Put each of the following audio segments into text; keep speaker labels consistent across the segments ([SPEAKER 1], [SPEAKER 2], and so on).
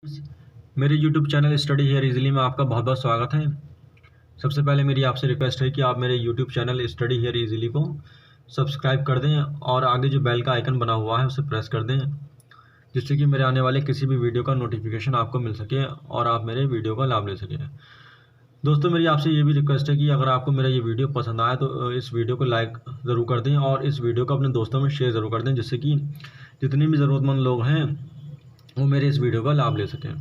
[SPEAKER 1] मेरे YouTube channel study here easily में आपका बहुत बहुत स्वागत है। सबसे पहले मेरी आपसे रिक्वेस्ट है कि आप मेरे YouTube channel study here easily को सब्सक्राइब कर दें और आगे जो बेल का आइकन बना हुआ है उसे प्रेस कर दें, जिससे कि मेरे आने वाले किसी भी वीडियो का नोटिफिकेशन आपको मिल सके और आप मेरे वीडियो का लाभ ले सकें। दोस्तों, मेरी आपसे ये भी रिक्वेस्ट है कि अगर आपको मेरा ये वीडियो पसंद आए तो इस वीडियो को लाइक ज़रूर कर दें और इस वीडियो को अपने दोस्तों में शेयर ज़रूर कर दें, जिससे कि जितने भी ज़रूरतमंद लोग हैं वो मेरे इस वीडियो का लाभ ले सकें।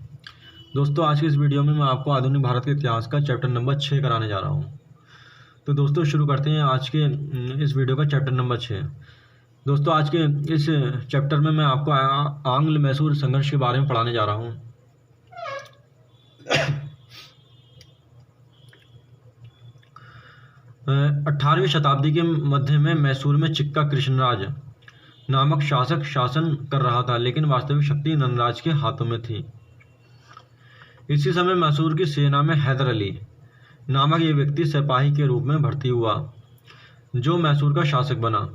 [SPEAKER 1] दोस्तों, आज की इस वीडियो में मैं आपको आधुनिक भारत के इतिहास का चैप्टर नंबर 6 कराने जा रहा हूँ। तो दोस्तों, शुरू करते हैं आज के इस वीडियो का चैप्टर नंबर 6। दोस्तों, आज के इस चैप्टर में मैं आपको आंग्ल मैसूर संघर्ष के बारे में पढ़ाने जा रहा हूँ। 18वीं शताब्दी के मध्य में मैसूर में चिक्का कृष्णराज नामक शासक शासन कर रहा था, लेकिन वास्तविक शक्ति नंदराज के हाथों में थी। इसी समय मैसूर की सेना में हैदर अली नामक एक व्यक्ति सिपाही के रूप में भर्ती हुआ, जो मैसूर का शासक बना।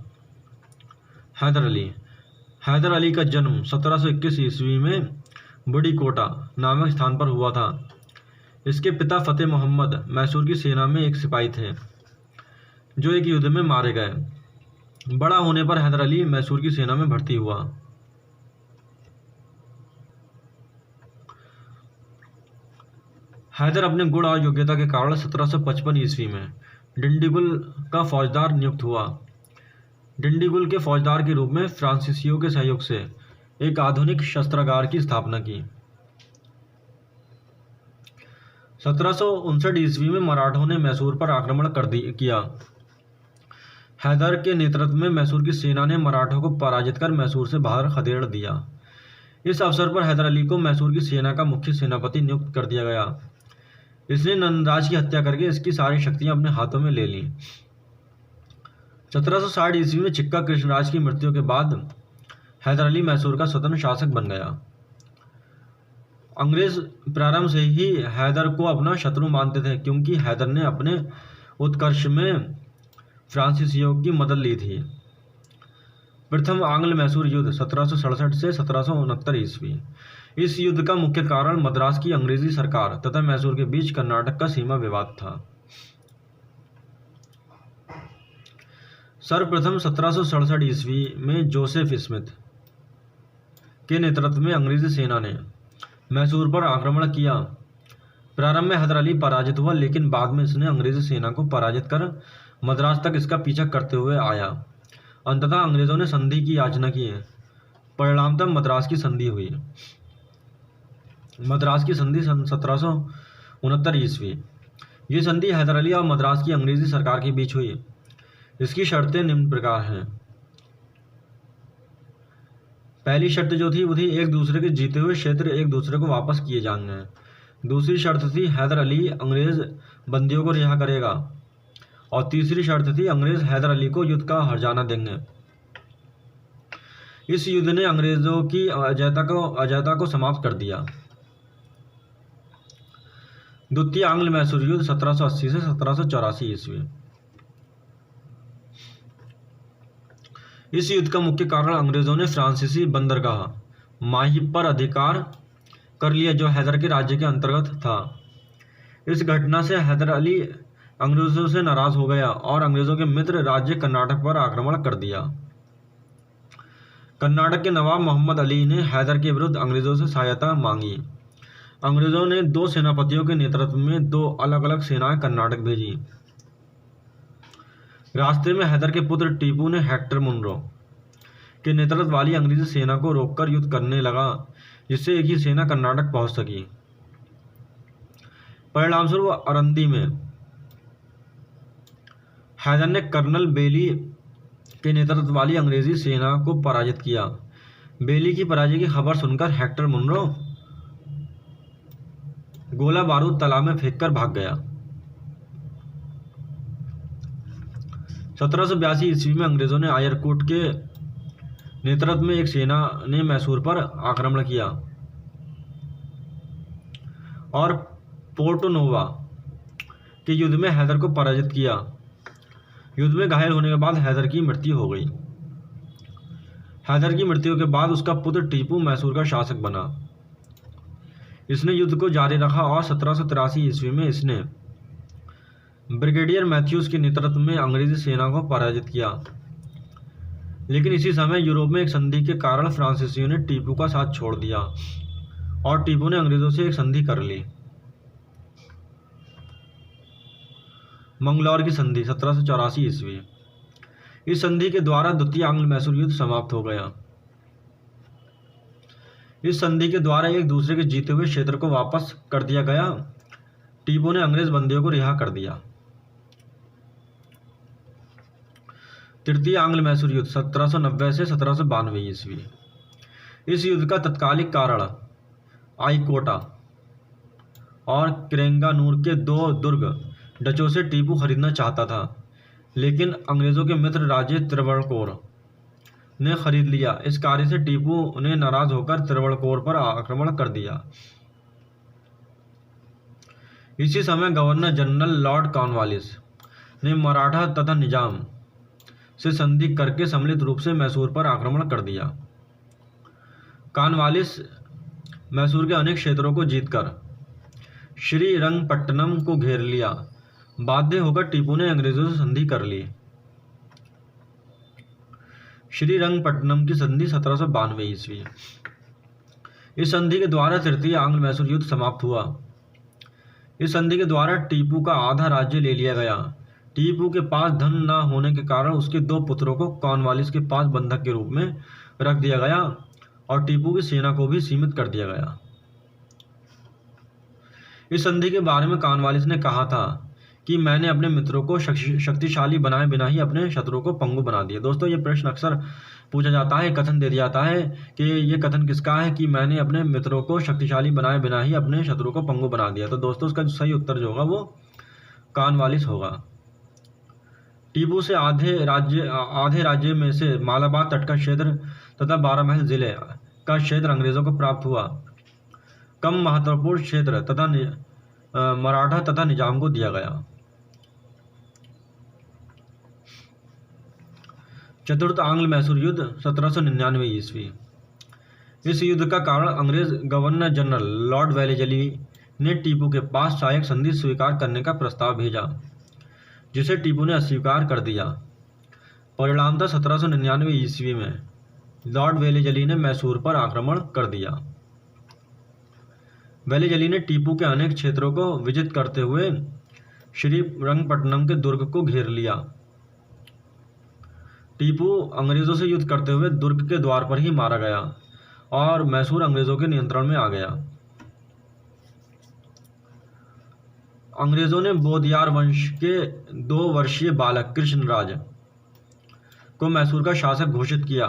[SPEAKER 1] हैदर अली का जन्म 1721 ईस्वी में बड़ी कोटा नामक स्थान पर हुआ था। इसके पिता फतेह मोहम्मद मैसूर की सेना में एक सिपाही थे, जो एक युद्ध में मारे गए। बड़ा होने पर हैदर अली मैसूर की सेना में भर्ती हुआ। हैदर अपने गुण और योग्यता के कारण 1755 ईस्वी में डिंडीगुल का फौजदार नियुक्त हुआ। डिंडीगुल के फौजदार के रूप में फ्रांसीसियों के सहयोग से एक आधुनिक शस्त्रागार की स्थापना की। 1759 ईस्वी में मराठों ने मैसूर पर आक्रमण किया। हैदर के नेतृत्व में मैसूर की सेना ने मराठों को पराजित कर मैसूर से बाहर खदेड़ दिया। इस अवसर पर हैदर अली को मैसूर की सेना का मुख्य सेनापति नियुक्त कर दिया गया। इसने नंदराज की हत्या करके इसकी सारी शक्तियां अपने हाथों में ले लीं। 1760 ईस्वी में चिक्का कृष्णराज की मृत्यु के बाद हैदर अली मैसूर का स्वतंत्र शासक बन गया। अंग्रेज प्रारंभ से ही हैदर को अपना शत्रु मानते थे, क्योंकि हैदर ने अपने उत्कर्ष में फ्रांसीसियों की मदद ली थी। प्रथम आंग्ल मैसूर युद्ध 1767 से 1769 ईस्वी। इस युद्ध का मुख्य कारण मद्रास की अंग्रेजी सरकार तथा मैसूर के बीच कर्नाटक का सीमा विवाद था। सर्वप्रथम 1767 ईस्वी में जोसेफ स्मिथ के नेतृत्व में अंग्रेजी सेना ने मैसूर पर आक्रमण किया। प्रारंभ में हैदर अली पराजित हुआ, लेकिन बाद में इसने अंग्रेजी सेना को पराजित कर मद्रास तक इसका पीछा करते हुए आया। अंततः अंग्रेजों ने संधि की याचना की। परिणामतः मद्रास की संधि हुई। मद्रास की संधि 1769 ईस्वी। ये संधि हैदर अली और मद्रास की अंग्रेजी सरकार के बीच हुई। इसकी शर्तें निम्न प्रकार हैं। पहली शर्त जो थी वो थी एक दूसरे के जीते हुए क्षेत्र एक दूसरे को वापस किए जाएंगे। दूसरी शर्त थी हैदर अली अंग्रेज बंदियों को रिहा करेगा, और तीसरी शर्त थी अंग्रेज हैदर अली को युद्ध का हर्जाना देंगे। इस युद्ध ने अंग्रेजों की अजयता को समाप्त कर दिया। द्वितीय आंग्ल मैसूर युद्ध 1780 से 1784 ईस्वी। इस युद्ध का मुख्य कारण अंग्रेजों ने फ्रांसीसी बंदरगाह माही पर अधिकार कर लिया, जो हैदर के राज्य के अंतर्गत था। इस घटना से हैदर अली अंग्रेजों से नाराज हो गया और अंग्रेजों के मित्र राज्य कर्नाटक पर आक्रमण कर दिया। कर्नाटक के नवाब मोहम्मद अली ने हैदर के विरुद्ध अंग्रेजों से सहायता मांगी। अंग्रेजों ने 2 सेनापतियों के नेतृत्व में 2 अलग अलग सेनाएं कर्नाटक भेजी। रास्ते में हैदर के पुत्र टीपू ने हेक्टर मुनरो के नेतृत्व वाली अंग्रेजी सेना को रोककर युद्ध करने लगा, जिससे एक ही सेना कर्नाटक पहुंच सकी। परिणामस्वरूप अरंदी में हैदर ने कर्नल बेली के नेतृत्व वाली अंग्रेजी सेना को पराजित किया। बेली की पराजय की खबर सुनकर हेक्टर मुनरो गोला बारूद तालाब में फेंककर भाग गया। 1782 ईस्वी में अंग्रेजों ने आयरकूट के नेतृत्व में एक सेना ने मैसूर पर आक्रमण किया और पोर्टो नोवा के युद्ध में हैदर को पराजित किया। युद्ध में घायल होने के बाद हैदर की मृत्यु हो गई। हैदर की मृत्यु के बाद उसका पुत्र टीपू मैसूर का शासक बना। इसने युद्ध को जारी रखा और 1783 ईस्वी में इसने ब्रिगेडियर मैथ्यूज के नेतृत्व में अंग्रेजी सेना को पराजित किया। लेकिन इसी समय यूरोप में एक संधि के कारण फ्रांसीसियों ने टीपू का साथ छोड़ दिया और टीपू ने अंग्रेजों से एक संधि कर ली। मंगलौर की संधि 1784 ईस्वी। इस संधि के द्वारा द्वितीय आंग्ल मैसूर युद्ध समाप्त हो गया। इस संधि के द्वारा एक दूसरे के जीते हुए क्षेत्र को वापस कर दिया गया। टीपू ने अंग्रेज बंदियों को रिहा कर दिया। तृतीय आंग्ल मैसूर युद्ध 1790 से 1792 ईस्वी। इस युद्ध का तत्कालिक कारण आईकोटा और किरेंगानूर के दो दुर्ग डचों से टीपू खरीदना चाहता था, लेकिन अंग्रेजों के मित्र राज्य त्रिवणकोर ने खरीद लिया। इस कार्य से टीपू ने नाराज होकर त्रिवणकोर पर आक्रमण कर दिया। इसी समय गवर्नर जनरल लॉर्ड कॉर्नवालिस ने मराठा तथा निजाम से संधि करके सम्मिलित रूप से मैसूर पर आक्रमण कर दिया। कॉर्नवालिस मैसूर के अनेक क्षेत्रों को जीतकर श्रीरंगपट्टनम को घेर लिया। बाध्य होकर टीपू ने अंग्रेजों से संधि कर ली। श्रीरंगपट्टनम की संधि 1792 ईस्वी। इस संधि के द्वारा तृतीय आंग्ल मैसूर युद्ध समाप्त हुआ। इस संधि के द्वारा टीपू का आधा राज्य ले लिया गया। टीपू के पास धन न होने के कारण उसके दो पुत्रों को कॉर्नवालिस के पास बंधक के रूप में रख दिया गया और टीपू की सेना को भी सीमित कर दिया गया। इस संधि के बारे में कॉर्नवालिस ने कहा था कि मैंने अपने मित्रों को शक्तिशाली बनाए बिना ही अपने शत्रुओं को पंगु बना दिया। दोस्तों, ये प्रश्न अक्सर पूछा जाता है, कथन दे दिया जाता है कि ये कथन किसका है कि मैंने अपने मित्रों को शक्तिशाली बनाए बिना ही अपने शत्रु को पंगु बना दिया। तो दोस्तों, उसका जो सही उत्तर जो होगा वो कॉर्नवालिस होगा। टीपू से आधे राज्य में से मालाबार तट का क्षेत्र तथा 12 महल जिले का क्षेत्र अंग्रेजों को प्राप्त हुआ। कम महत्वपूर्ण क्षेत्र तथा मराठा तथा निजाम को दिया गया। चतुर्थ आंग्ल मैसूर युद्ध 1799 ईस्वी। इस युद्ध का कारण अंग्रेज गवर्नर जनरल लॉर्ड वेलेजली ने टीपू के पास सहायक संधि स्वीकार करने का प्रस्ताव भेजा, जिसे टीपू ने अस्वीकार कर दिया। परिणामतः 1799 ईस्वी में लॉर्ड वेलेजली ने मैसूर पर आक्रमण कर दिया। वेलेजली ने टीपू के अनेक क्षेत्रों को विजित करते हुए श्रीरंगपट्टनम के दुर्ग को घेर लिया। टीपू अंग्रेजों से युद्ध करते हुए दुर्ग के द्वार पर ही मारा गया और मैसूर अंग्रेजों के नियंत्रण में आ गया। अंग्रेजों ने बोधियार वंश के 2 वर्षीय बालक कृष्णराज को मैसूर का शासक घोषित किया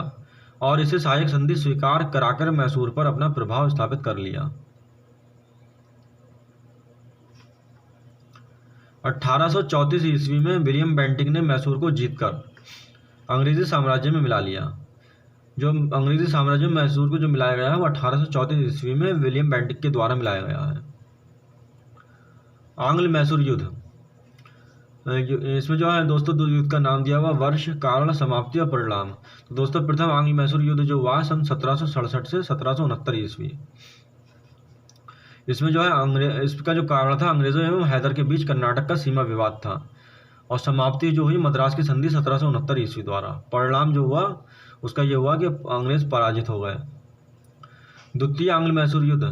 [SPEAKER 1] और इसे सहायक संधि स्वीकार कराकर मैसूर पर अपना प्रभाव स्थापित कर लिया। 1834 ईस्वी में विलियम बेंटिंक ने मैसूर को जीतकर अंग्रेजी साम्राज्य में मिला लिया। जो अंग्रेजी साम्राज्य में मैसूर को जो मिलाया गया है वो 1834 ईस्वी में विलियम बेंटिक के द्वारा मिलाया गया है। आंग्ल मैसूर युद्ध, इसमें जो है दोस्तों दो युद्ध का नाम दिया हुआ वर्ष, कारण, समाप्ति और परिणाम। तो दोस्तों प्रथम आंग्ल मैसूर युद्ध जो हुआ सन 1767 से 1769 ईस्वी। इसमें जो है इसका जो कारण था अंग्रेजों एवं हैदर के बीच कर्नाटक का सीमा विवाद था और समाप्ति जो हुई मद्रास की संधि 1769 ईस्वी द्वारा। परिणाम जो हुआ उसका ये हुआ कि अंग्रेज पराजित हो गए। द्वितीय आंग्ल मैसूर युद्ध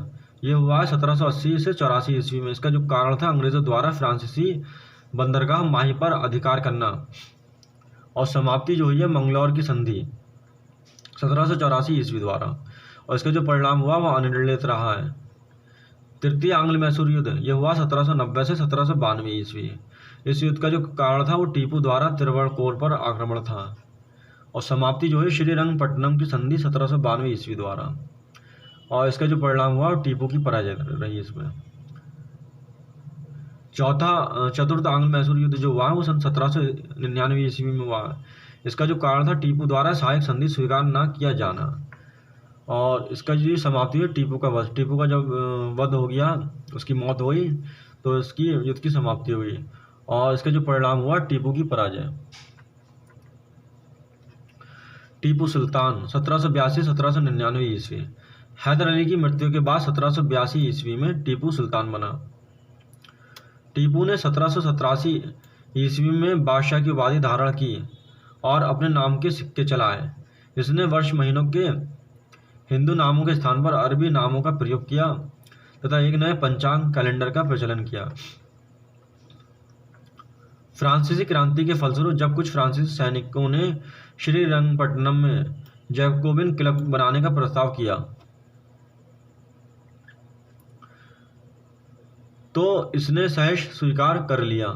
[SPEAKER 1] ये हुआ 1780 से 84 ईस्वी में। इसका जो कारण था अंग्रेजों द्वारा फ्रांसीसी बंदरगाह माही पर अधिकार करना और समाप्ति जो हुई है मंगलौर की संधि 1784 ईस्वी द्वारा और इसका जो परिणाम हुआ वह अनिर्णित रहा है। तृतीय आंग्ल मैसूर युद्ध यह हुआ 1790 से 1792 ईस्वी। इस युद्ध का जो कारण था वो टीपू द्वारा त्रिवणकोर पर आक्रमण था और समाप्ति जो है श्रीरंगपट्टनम की संधि 1792 ईस्वी द्वारा और इसका जो परिणाम हुआ टीपू की पराजय रही इसमें। चतुर्थ आंग्ल मैसूर युद्ध जो हुआ है वो सन 1799 ईस्वी में हुआ। इसका जो कारण था टीपू द्वारा सहायक संधि स्वीकार न किया जाना और इसका जो समाप्ति है टीपू का वध। टीपू का जब वध हो गया, उसकी मौत हुई तो इसकी युद्ध की समाप्ति हुई और इसका जो परिणाम हुआ टीपू की पराजय। टीपू सुल्तान 1782-1799 ईस्वी। हैदर अली की मृत्यु के बाद 1782 ईस्वी में टीपू सुल्तान बना। टीपू ने 1787 ईस्वी में बादशाह की उपाधि धारण की और अपने नाम के सिक्के चलाए। इसने वर्ष महीनों के हिंदू नामों के स्थान पर अरबी नामों का प्रयोग किया तथा एक नए पंचांग कैलेंडर का प्रचलन किया। फ्रांसीसी क्रांति के फलस्वरूप जब कुछ फ्रांसीसी सैनिकों ने श्रीरंगपट्टनम में जैकोबिन क्लब बनाने का प्रस्ताव किया तो इसने सहर्ष स्वीकार कर लिया।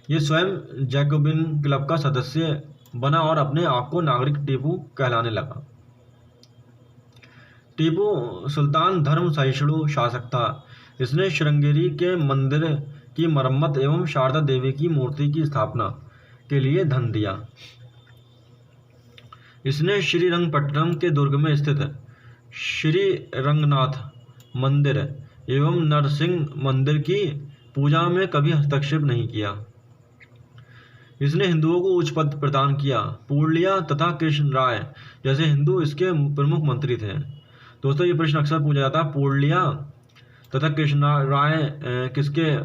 [SPEAKER 1] यह स्वयं जैकोबिन क्लब का सदस्य बना और अपने आप को नागरिक टीपू कहलाने लगा। टीपू सुल्तान धर्म सहिष्णु शासक था। इसने श्रृंगेरी के मंदिर की मरम्मत एवं शारदा देवी की मूर्ति की स्थापना के लिए धन दिया। इसने श्रीरंगपट्टनम के दुर्ग में स्थित श्री रंगनाथ मंदिर एवं नरसिंह मंदिर की पूजा में कभी हस्तक्षेप नहीं किया। इसने हिंदुओं को उच्च पद प्रदान किया। पूर्णिया तथा कृष्ण राय जैसे हिंदू इसके प्रमुख मंत्री थे। दोस्तों, ये प्रश्न अक्सर पूछा जाता है, पूर्णिया तथा कृष्ण राय किसके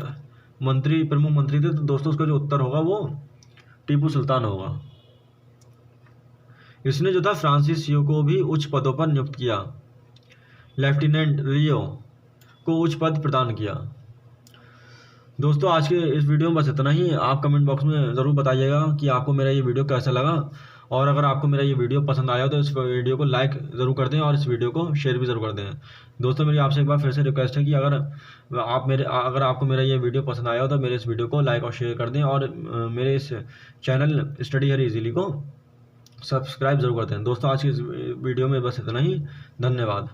[SPEAKER 1] प्रमुख मंत्री थे? तो दोस्तों, उसका जो उत्तर होगा वो टीपू सुल्तान होगा। इसने जो था फ्रांसीसियों को भी उच्च पदों पर नियुक्त किया। लेफ्टिनेंट रियो को उच्च पद प्रदान किया। दोस्तों, आज के इस वीडियो में बस इतना ही। आप कमेंट बॉक्स में ज़रूर बताइएगा कि आपको मेरा ये वीडियो कैसा लगा, और अगर आपको मेरा ये वीडियो पसंद आया तो इस वीडियो को लाइक ज़रूर कर दें और इस वीडियो को शेयर भी ज़रूर कर दें। दोस्तों, मेरी आपसे एक बार फिर से रिक्वेस्ट है कि अगर आपको मेरा ये वीडियो पसंद आया हो तो मेरे इस वीडियो को लाइक और शेयर कर दें और मेरे इस चैनल स्टडी हियर इजीली को सब्सक्राइब ज़रूर कर दें। दोस्तों, आज की इस वीडियो में बस इतना ही। धन्यवाद।